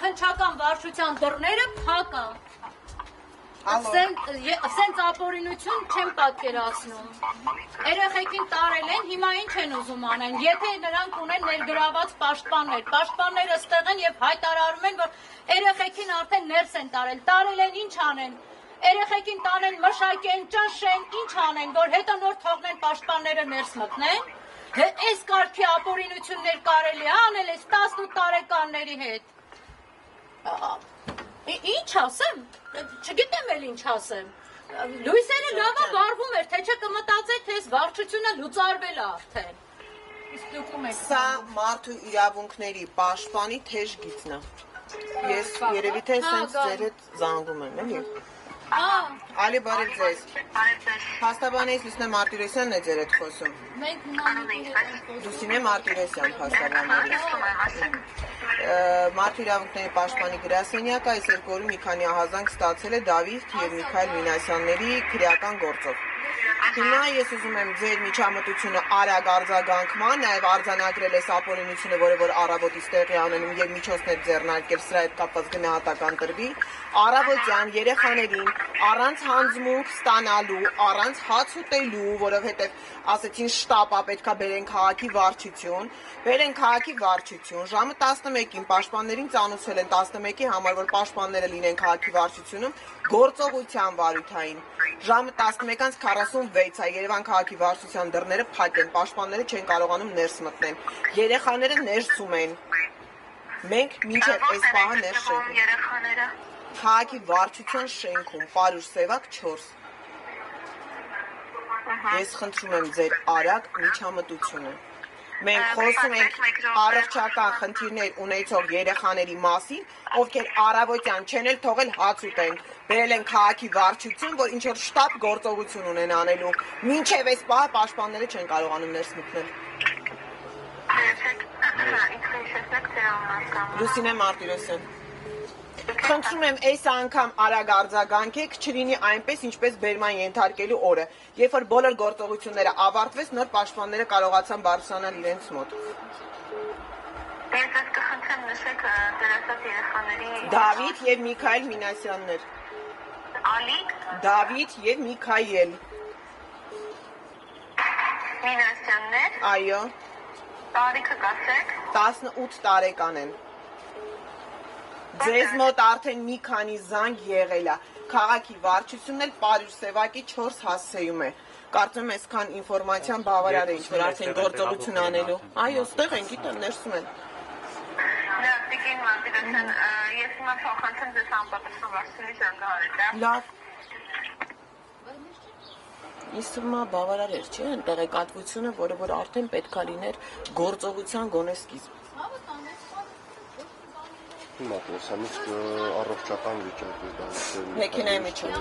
քնչական վարչության դռները փակ է։ Սենց ապօրինություն չեմ պատկերացնում։ Երեխեքին տարել են, հիմա ինչ են ուզում անեն։ Եթե նրանք ունեն ներգրաված պաշտպանները ստեղ են եւ հայտարարում են, որ երեխեքին արդեն ներս են տարել են, ինչ անեն։ Երեխեքին տանեն, մշակեն, ճնշեն, ինչ անեն, որ հետո նոր թողնեն պաշտպանները ներս մտնեն։ Այս կարգի ապօրինություններ կարելի է անել այս 18 տարեկանների հետ։ Ինչ ասեմ, չգիտեմ էլ ինչ ասեմ, լույսերը լավա վարվում էր, թե չէ կմտածեք, թե այս վարչությունը լուծարվել է արդեն։ Սա մարդու իրավունքների պաշտպանի թեժ գիծն է, ես երևի թե սենց ձեր հետ զանգում եմ, էլի։ Ալի բարև ձեզ, հաստաբանեից Լուսինե Մարտիրոսյանն է ձեր հետ խոսում։ Լուսինե Մարտիրոսյան հաստաբանեից։ Մարդու իրավունքների պաշտպանի գրասենյակը այս երկու օրը մի քանի ահազանգ ստացել է Դավիթ եւ Միքայել Մինասյանների քրեական գործով։ Հիմա ես ուզում եմ ձեր միջամտությունը արագ արձագանքման, նաև արձանագրել այս ապօրինությունը, որը որ առավոտից տեղի ունենում եւ միջոցներ ձեռնարկել սրա հետ կապված գնահատական տրվի, առավոտյան երեխաներին առանց հանձնմունք ստանալու, առանց հաց ուտելու, որովհետեւ ասեցին շտապ է պետքա բերեն քաղաքի վարչություն, ժամը 11-ին պաշտպաններին ծանուցել են 11-ի համար, որ պաշտպանները լինեն քաղաքի վարչությունում, գործողության վարույթային։ Ժամը 11:46 է, Երևան քաղաքի վարչության դռները փակ են, պաշտպանները չեն կարողանում ներս մտնել։ Երեխաները ներսում են։ Մենք մինչև այս պահը ներս չենք։ Երեխաները քաղաքի վարչության շենքում, Պարուր Սևակ 4։ Ես խնդրում եմ ձեր արագ միջամտությունը։ Մենք խոսում ենք առողջական խնդիրներ ունեցող երեխաների մասին, ովքեր առավոտյան չեն էլ թողել հաց ուտեն, բերել են քաղաքի վարչություն, որ ինչ որ շտապ գործողություն ունեն անելու, մինչև այս պահը պաշտպանները չեն կարողանում ներս մտնել։ Լուսինե Մարտիրոսյան։ Խնդրում եմ այս անգամ արագ արձագանքեք, չլինի այնպես, ինչպես բերման ենթարկելու օրը, երբ որ բոլոր գործողությունները ավարտվեց, նոր պաշտպանները կարողացան բարձրանալ իրենց մոտ։ Ես ես կխնդրեմ նշեք դերասած երեխաների Դավիթ եւ Միքայել Մինասյաններ։ Ալի Դավիթ եւ Միքայել Մինասյաններ։ Այո։ Տարիքը կասեք։ 18 տարեկան են։ Ձեզ մոտ արդեն մի քանի զանգ եղել է։ Քաղաքի վարչությունն էլ Պարուր Սևակի 4 հասցեում է։ Կարծում եմ այսքան ինֆորմացիան բավարար է, ինչ որ արդեն գործողություն անելու։ Այո, ստեղ են, գիտեմ, ներսում են։ Տիկին Մարտիրոսյան, ես հիմա փոխանցեմ ձեզ անպատասխան վարչությունի զանգահարել։ Լավ։ Իսմա բավարար էր, չէ՞, այն տեղեկատվությունը, որը որ արդեն պետքա լիներ գործողության գոնե սկիզբ։ Հիմա տեսամից առողջական վիճակի դա։ Մեքենայի միջով։